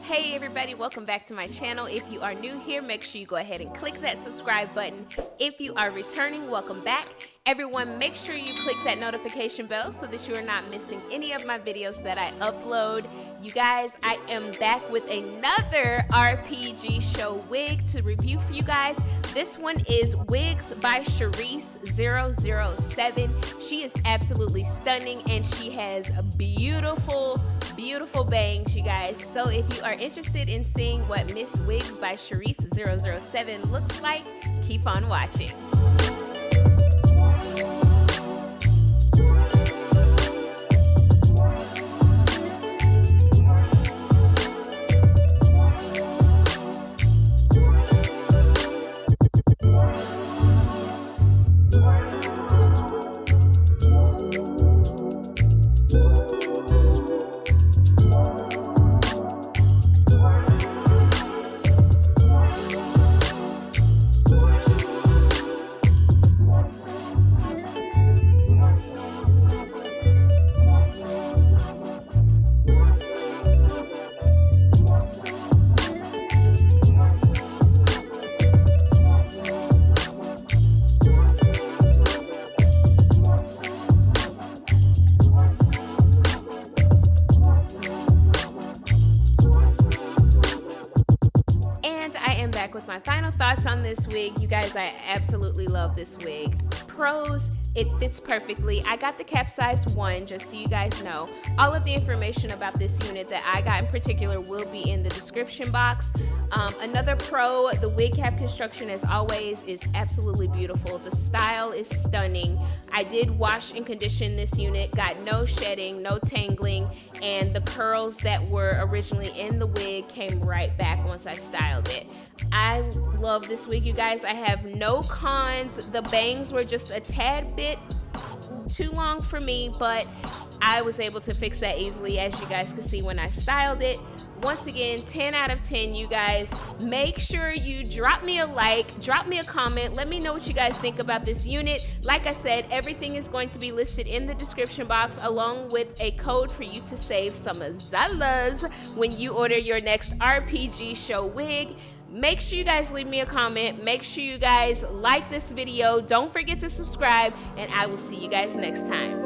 Hey everybody, welcome back to my channel. If you are new here, make sure you go ahead and click that subscribe button. If you are returning, welcome back. Everyone, make sure you click that notification bell so that you are not missing any of my videos that I upload. You guys, I am back with another RPG show wig to review for you guys. This one is Wigz by Charise 007. She is absolutely stunning and she has beautiful bangs, you guys. So if you are interested in seeing what Miss Wigz by Charise 007 looks like, keep on watching. With my final thoughts on this wig, you guys, I absolutely love this wig. Pros, it fits perfectly. I got the capsize one, just so you guys know. All of the information about this unit that I got in particular will be in the description box. Another pro, the wig cap construction, as always, is absolutely beautiful. The style is stunning. I did wash and condition this unit, got no shedding, no tangling, and the curls that were originally in the wig came right back once I styled it. I love this wig, you guys. I have no cons. The bangs were just a tad bit too long for me, but I was able to fix that easily, as you guys could see when I styled it. Once again, 10 out of 10, you guys. Make sure you drop me a like, drop me a comment, let me know what you guys think about this unit. Like I said, everything is going to be listed in the description box, along with a code for you to save some Zalas when you order your next RPG show wig. Make sure you guys leave me a comment. Make sure you guys like this video. Don't forget to subscribe, and I will see you guys next time.